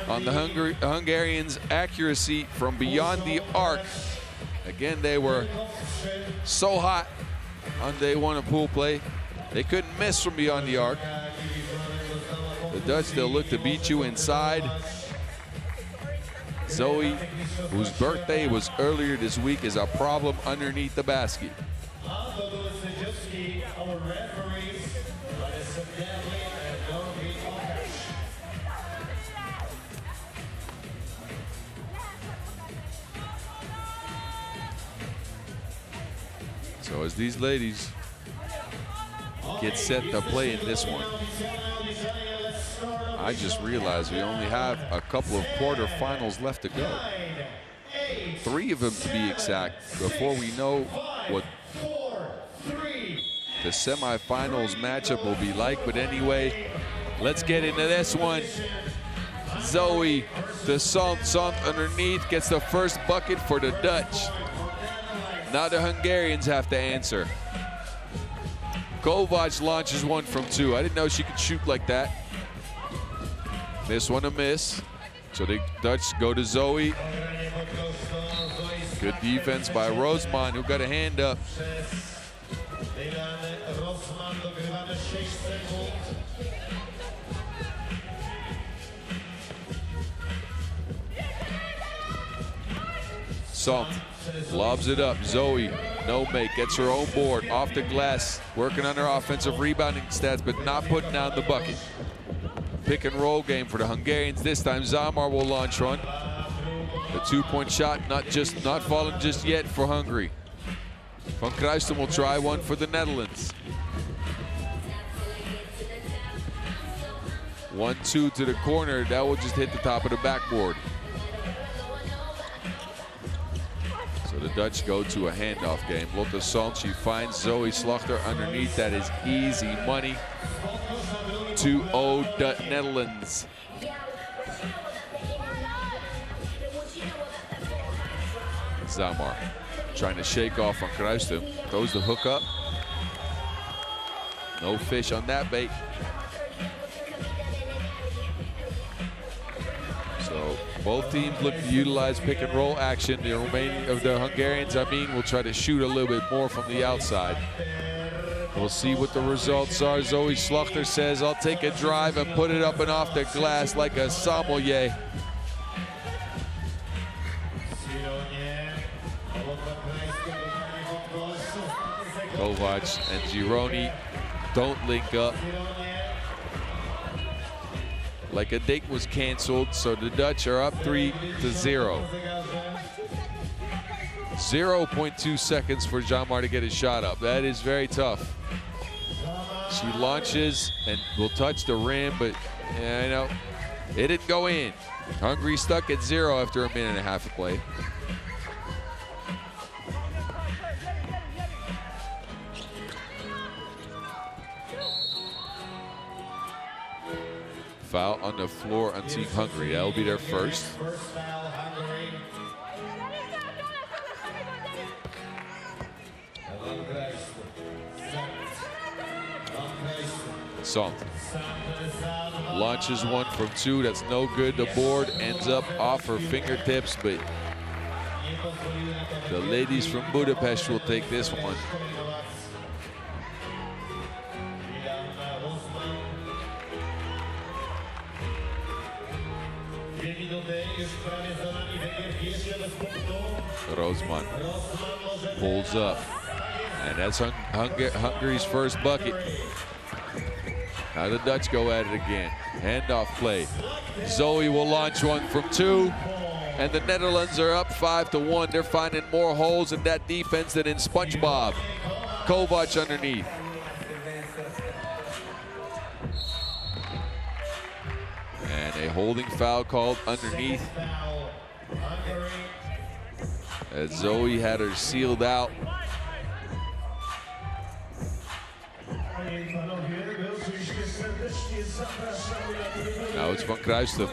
on the Hungarians' accuracy from beyond the arc. Again, they were so hot on day one of pool play. They couldn't miss from beyond the arc. The Dutch, they'll look to beat you inside. Zoe, whose birthday was earlier this week, is a problem underneath the basket. So as these ladies get set to play in this one, I just realized we only have a couple of quarterfinals left to go. 3 of them to be exact, before we know what the semifinals matchup will be like. But anyway, let's get into this one. Zoe, the Sant underneath, gets the first bucket for the Dutch. Now the Hungarians have to answer. Kovac launches one from 2. I didn't know she could shoot like that. This one a miss. So the Dutch go to Zoe. Good defense by Roosman, who got a hand up. Sant lobs it up. Zoe, no make, gets her own board off the glass, working on her offensive rebounding stats, but not putting down the bucket. Pick and roll game for the Hungarians. This time Zamar will launch one. The 2-point shot not falling just yet for Hungary. Van Kruisten will try one for the Netherlands. 1-2 to the corner. That will just hit the top of the backboard. So the Dutch go to a handoff game. Lotte Sant, she finds Zoe Slachter underneath. That is easy money. 2-0 Netherlands. Zamar trying to shake off Van Kruisten. Throws the hook up. No fish on that bait. So both teams look to utilize pick and roll action. The remaining of the Hungarians, will try to shoot a little bit more from the outside. We'll see what the results are. Zoe Slachter says, I'll take a drive and put it up and off the glass like a sommelier. Kovac and Gironi don't link up. Like a date was canceled, so the Dutch are up 3-0. 0.2 seconds for Jamar to get his shot up. That is very tough. She launches and will touch the rim, but it didn't go in. Hungary stuck at 0 after a minute and a half of play. Foul on the floor on Team Hungary. That'll be their first. Sant launches one from 2. That's no good. The board ends up off her fingertips, but the ladies from Budapest will take this one. Roosman pulls up, and that's Hungary's first bucket. Now the Dutch go at it again. Handoff play. Zoe will launch one from 2, and the Netherlands are up 5-1. They're finding more holes in that defense than in SpongeBob. Kovac underneath. And a holding foul called underneath. As Zoe had her sealed out. Now it's Van Kruisten.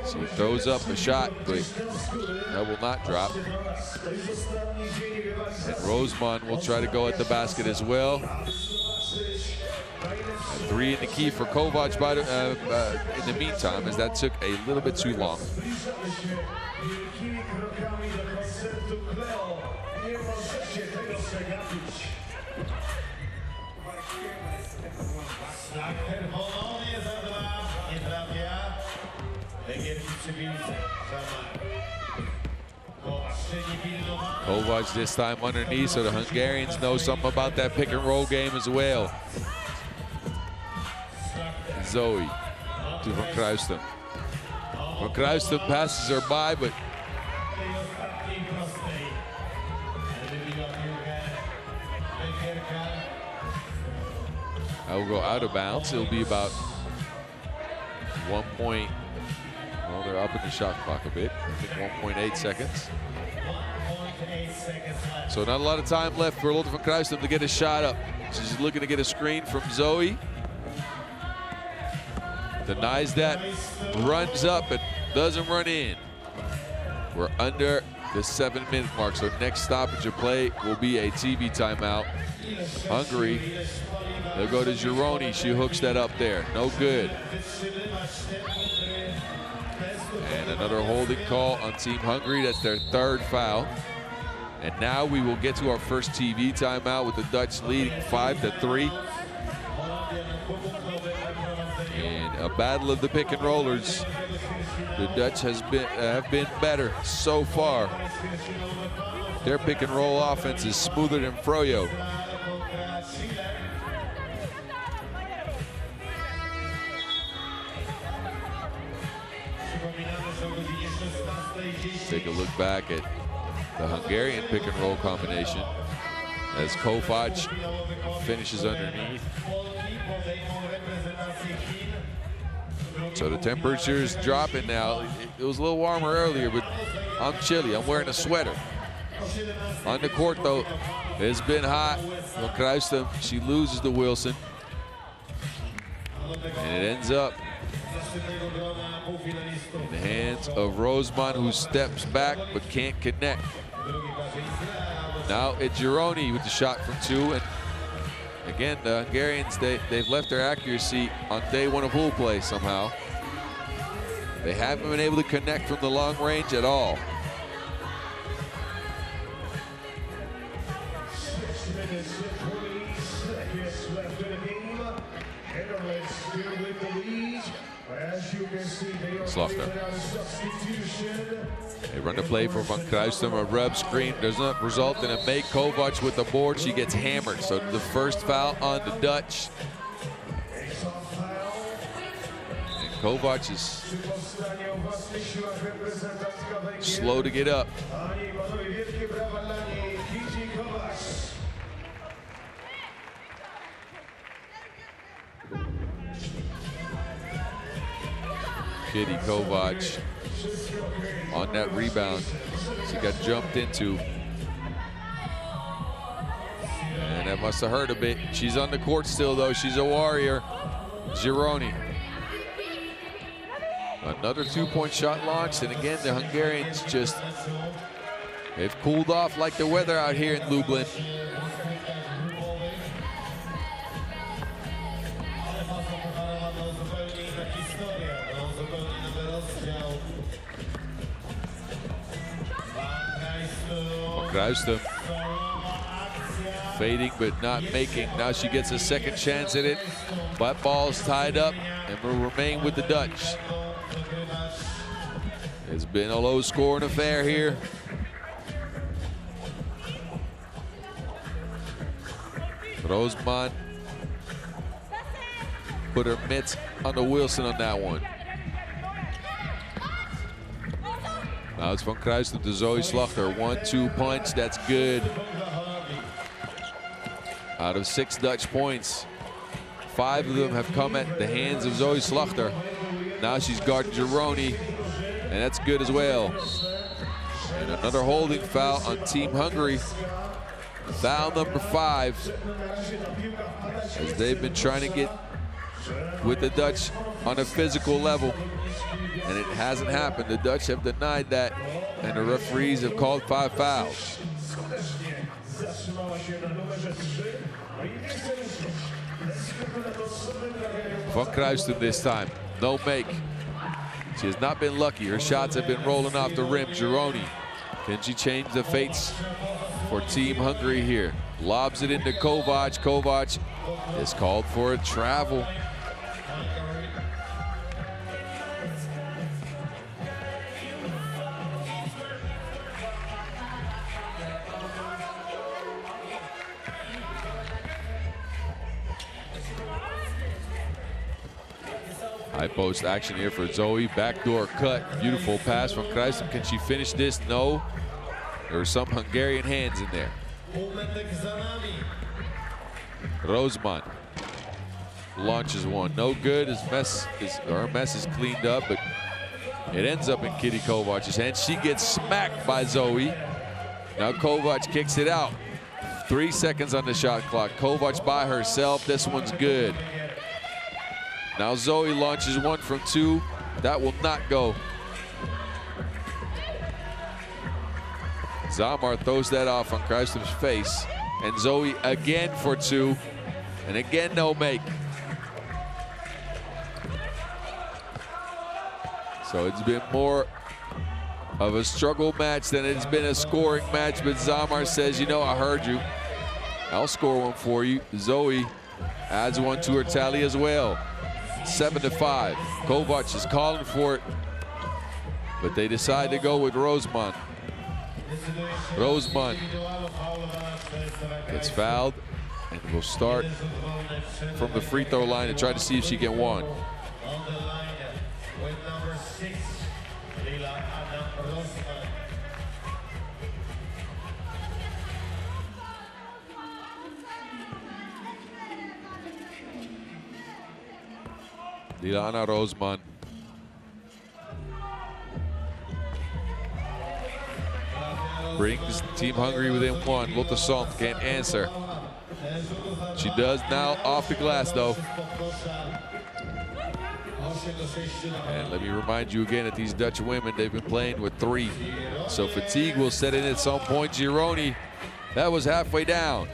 She throws up a shot, but that will not drop. And Roosman will try to go at the basket as well. And 3 in the key for Kovac in the meantime, as that took a little bit too long. Kovac this time underneath, so the Hungarians know something about that pick and roll game as well. Zoe to Van Kruistum. Van Kruistum passes her by, but I will go out of bounds. It'll be about 1 point. Well, they're up in the shot clock a bit. I think 1.8 seconds. So not a lot of time left for Lotte van Kruistum to get a shot up. She's looking to get a screen from Zoe. Denies that, runs up, but doesn't run in. We're under the 7-minute mark, so next stoppage of play will be a TV timeout. Hungary, they'll go to Gironi. She hooks that up there, no good. And another holding call on Team Hungary. That's their 3rd foul. And now we will get to our first TV timeout with the Dutch leading 5-3. And a battle of the pick and rollers. The Dutch have been better so far. Their pick and roll offense is smoother than Froyo. Take a look back at the Hungarian pick and roll combination as Kovac finishes underneath. So the temperature's dropping now. It was a little warmer earlier, but I'm chilly. I'm wearing a sweater. On the court, though, it's been hot. Van Kruistum, she loses to Wilson. And it ends up in the hands of Roseman, who steps back but can't connect. Now it's Gironi with the shot from 2. And again, the Hungarians, they've left their accuracy on day 1 of pool play somehow. They haven't been able to connect from the long range at all. Slaughter. They run the play for Van Kruistum. A rub screen does not result in a make. Kovac with the board. She gets hammered. So the first foul on the Dutch. And Kovac is slow to get up. Kitty Kovac on that rebound. She got jumped into. And that must have hurt a bit. She's on the court still, though. She's a warrior. Gironi. Another 2-point shot launched. And again, the Hungarians just, they've cooled off like the weather out here in Lublin. Kruistum fading but not making. Now she gets a second chance at it, but ball's tied up and will remain with the Dutch. It's been a low-scoring affair here. Roseman put her mitts on the Wilson on that one. Now it's Van Kruistum to Zoe Slachter. 1-2 punch, that's good. Out of 6 Dutch points, 5 of them have come at the hands of Zoe Slachter. Now she's guarding Gironi, and that's good as well. And another holding foul on Team Hungary. Foul number 5, as they've been trying to get with the Dutch on a physical level. And it hasn't happened. The Dutch have denied that, and the referees have called 5 fouls. Van Kruisten this time, no make. She has not been lucky. Her shots have been rolling off the rim. Gironi, can she change the fates for Team Hungary here? Lobs it into Kovac. Kovac is called for a travel. High post action here for Zoe. Backdoor cut. Beautiful pass from Kruisten. Can she finish this? No. There are some Hungarian hands in there. Roseman launches one. No good. Her mess is cleaned up, but it ends up in Kitty Kovac's hand. She gets smacked by Zoe. Now Kovac kicks it out. 3 seconds on the shot clock. Kovac by herself. This one's good. Now Zoe launches one from 2. That will not go. Zamar throws that off on Kruisten's face. And Zoe again for 2. And again, no make. So it's been more of a struggle match than it's been a scoring match. But Zamar says, you know, I heard you. I'll score one for you. Zoe adds one to her tally as well. 7-5. Kovac is calling for it, but they decide to go with Roseman. Roseman gets fouled and will start from the free throw line to try to see if she can win. Dilana Roseman. Brings Team Hungary within 1. Lotte Sand can't answer. She does now off the glass though. And let me remind you again that these Dutch women, they've been playing with 3. So fatigue will set in at some point. Gironi, that was halfway down.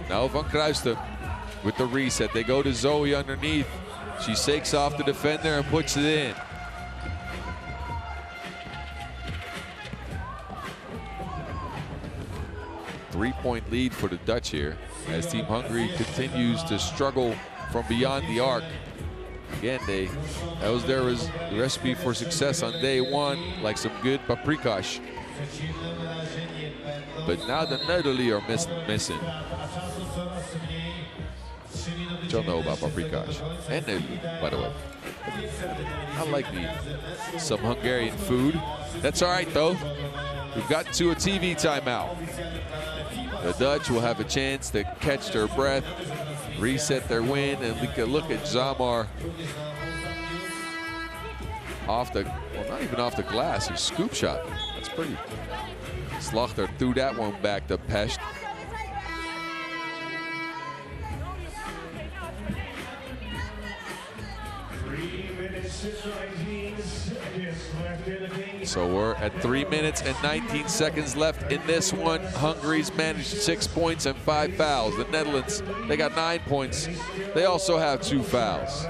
Now Van Kruisten with the reset. They go to Zoe underneath. She shakes off the defender and puts it in. Three-point lead for the Dutch here as Team Hungary continues to struggle from beyond the arc. Again, that was their recipe for success on day 1, like some good paprikash. But now the Netherlands are missing. Y'all know about paprikash and noodle, by the way. I like some Hungarian food. That's all right though. We've gotten to a TV timeout. The Dutch will have a chance to catch their breath, reset their win, and we can look at Zamar off the, well, not even off the glass, his scoop shot. That's pretty. Slachter threw that one back to Pest. So we're at 3 minutes and 19 seconds left in this one. Hungary's managed 6 points and 5 fouls. The Netherlands, they got 9 points. They also have 2 fouls.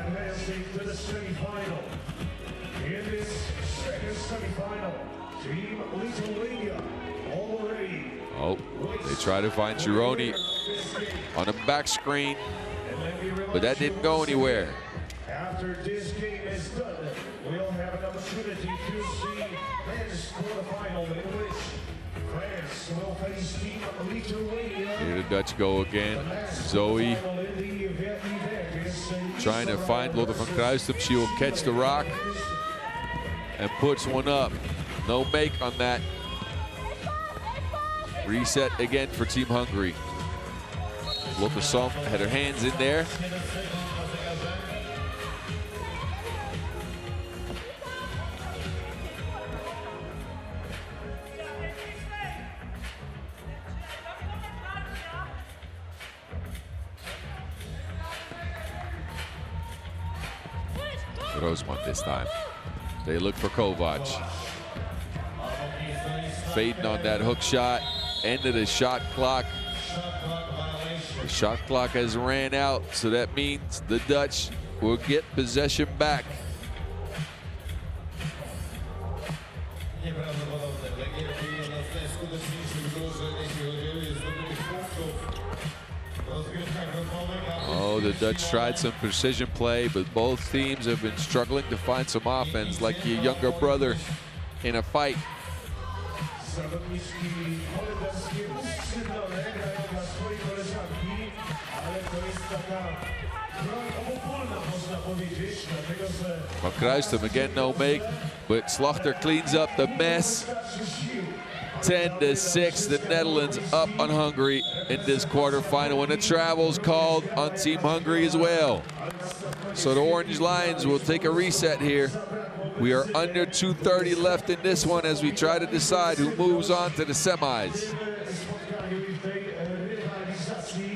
Oh, they try to find Gironi on a back screen, but that didn't go anywhere. After this game is done, we'll have an opportunity to see men's quarterfinal in which France will face Team Lithuania. Here the Dutch go again. Zoe trying to find Lotte van Kruisten. She will catch the rock and puts one up. No make on that. Reset again for Team Hungary. Lotte Sand had her hands in there. Roseman this time. They look for Kovac. Fading on that hook shot. End of the shot clock. The shot clock has ran out, so that means the Dutch will get possession back. Oh, the Dutch tried some precision play, but both teams have been struggling to find some offense, like your younger brother in a fight. Van Kruistum again, no make, but Slachter cleans up the mess. 10-6, the Netherlands up on Hungary in this quarterfinal, and the travel's called on Team Hungary as well. So the Orange Lions will take a reset here. We are under 2:30 left in this one as we try to decide who moves on to the semis.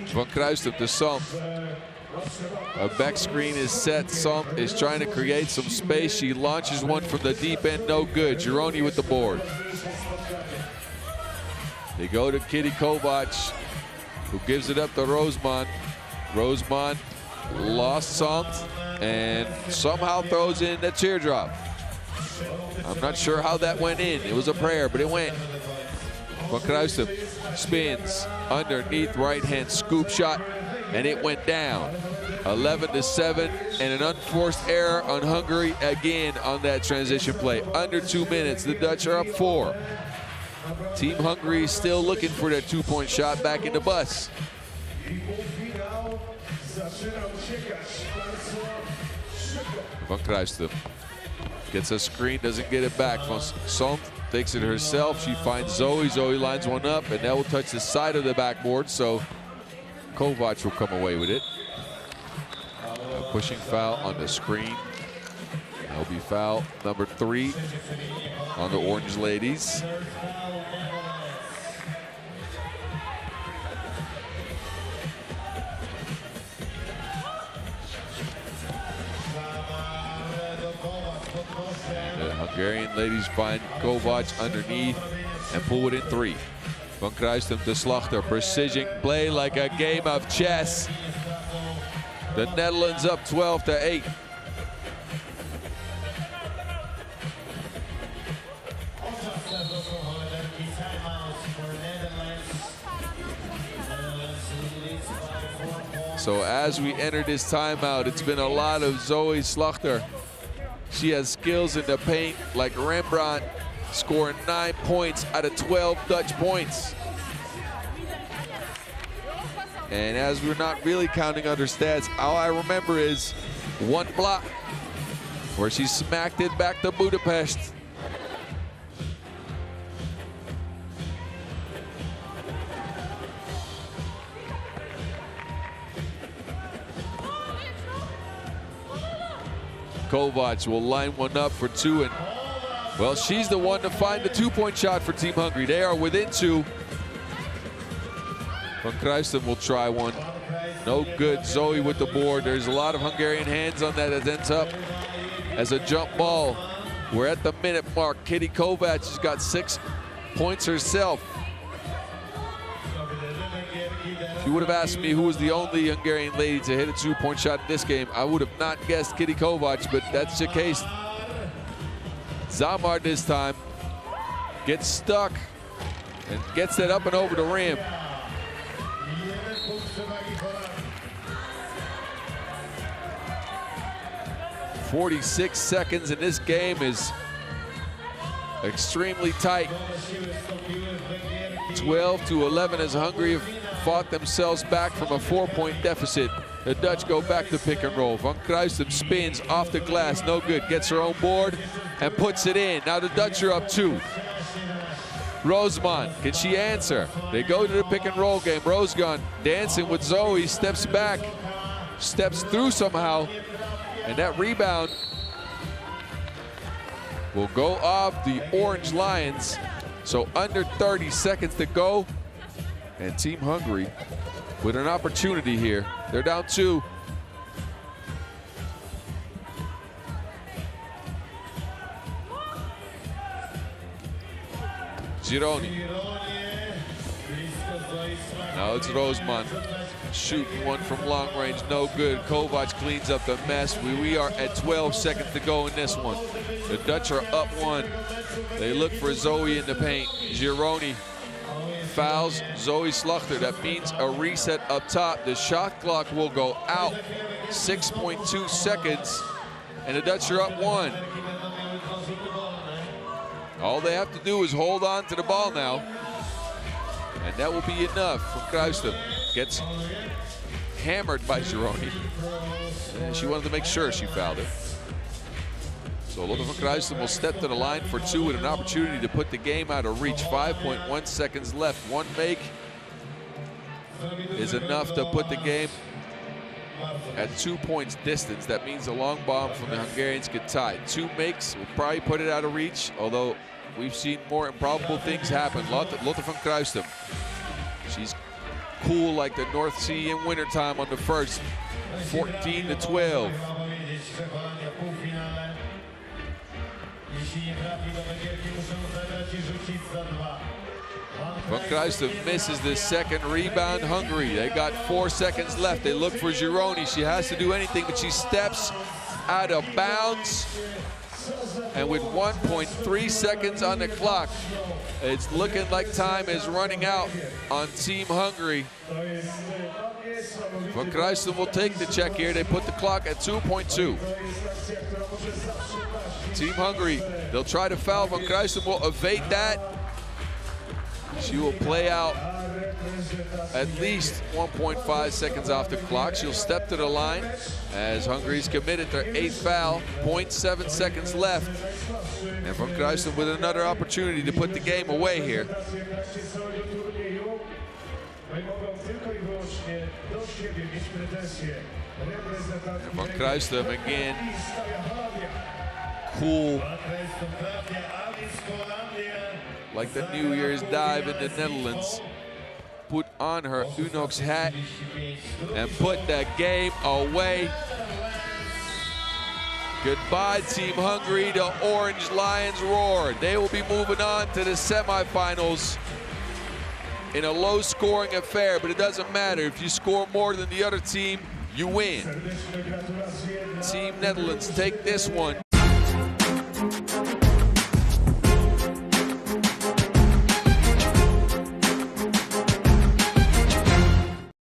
Van Kruistum to Salt. A back screen is set. Salt is trying to create some space. She launches one from the deep end, no good. Gironi with the board. They go to Kitty Kovac, who gives it up to Rosemond. Rosemond lost Salt and somehow throws in the teardrop. I'm not sure how that went in. It was a prayer, but it went. Van Kruistum spins underneath right hand scoop shot, and it went down. 11-7, and an unforced error on Hungary again on that transition play. Under 2 minutes, the Dutch are up 4. Team Hungary still looking for that 2-point shot back in the bus. Van Kruistum gets a screen, doesn't get it back. Van Salt takes it herself. She finds Zoe. Zoe lines one up, and that will touch the side of the backboard, so Kovac will come away with it. A pushing foul on the screen. That'll be foul number 3 on the Orange Ladies. The Hungarian ladies find Kovac underneath and pull it in 3. Van Kruistum to Slachter. Precision play like a game of chess. The Netherlands up 12-8. So as we enter this timeout, it's been a lot of Zoe Slachter. She has skills in the paint like Rembrandt, scoring 9 points out of 12 Dutch points. And as we're not really counting on her stats, all I remember is one block where she smacked it back to Budapest. Kovac will line one up for 2, and well, she's the one to find the 2-point shot for Team Hungary. They are within 2. Van Kruistum will try one. No good. Zoe with the board. There's a lot of Hungarian hands on that. It ends up as a jump ball. We're at the minute mark. Kitty Kovac has got 6 points herself. If you would have asked me who was the only Hungarian lady to hit a 2-point shot in this game, I would have not guessed Kitty Kovac, but that's the case. Zamar this time gets stuck and gets that up and over the rim. "46 seconds in this game is extremely tight. 12-11 as Hungary have fought themselves back from a 4-point deficit. The Dutch go back to pick and roll. Van Kruistum spins off the glass, no good. Gets her own board and puts it in. Now the Dutch are up 2. Rosemond, can she answer? They go to the pick and roll game. Rosemond dancing with Zoe, steps back, steps through somehow, and that rebound will go off the Orange Lions. So under 30 seconds to go, and Team Hungary with an opportunity here. They're down 2. Gironi. Now it's Roosman shooting one from long range, no good. Kovac cleans up the mess. We are at 12 seconds to go in this one. The Dutch are up 1. They look for Zoe in the paint. Gironi fouls Zoe Slachter. That means a reset up top. The shot clock will go out. 6.2 seconds, and the Dutch are up 1. All they have to do is hold on to the ball now, and that will be enough. From Kruijsdam gets hammered by Gironi, and she wanted to make sure she fouled it. So Lotte van Kruijsdam will step to the line for 2 with an opportunity to put the game out of reach. 5.1 seconds left. 1 make is enough to put the game at 2 points distance. That means a long bomb from the Hungarians could tie. 2 makes will probably put it out of reach, although we've seen more improbable things happen. Lotte van Kruijsdam, she's cool like the North Sea in wintertime on the first. 14-12. Van Kruijsdam misses the second rebound. Hungary, they got 4 seconds left. They look for Gironi. She has to do anything, but she steps out of bounds. And with 1.3 seconds on the clock, it's looking like time is running out on Team Hungary. Van Kruijsdam will take the check here. They put the clock at 2.2. Team Hungary, they'll try to foul. Van Kruijsdam will evade that. She will play out at least 1.5 seconds off the clock. She'll step to the line as Hungary's committed their 8th foul. 0.7 seconds left. And Van Kruijsdam with another opportunity to put the game away here. And Van Kruijsdam again, cool, like the New Year's dive in the Netherlands. Put on her Unox hat and put that game away. Goodbye, Team Hungary. The Orange Lions roar. They will be moving on to the semifinals in a low-scoring affair, but it doesn't matter. If you score more than the other team, you win. Team Netherlands take this one.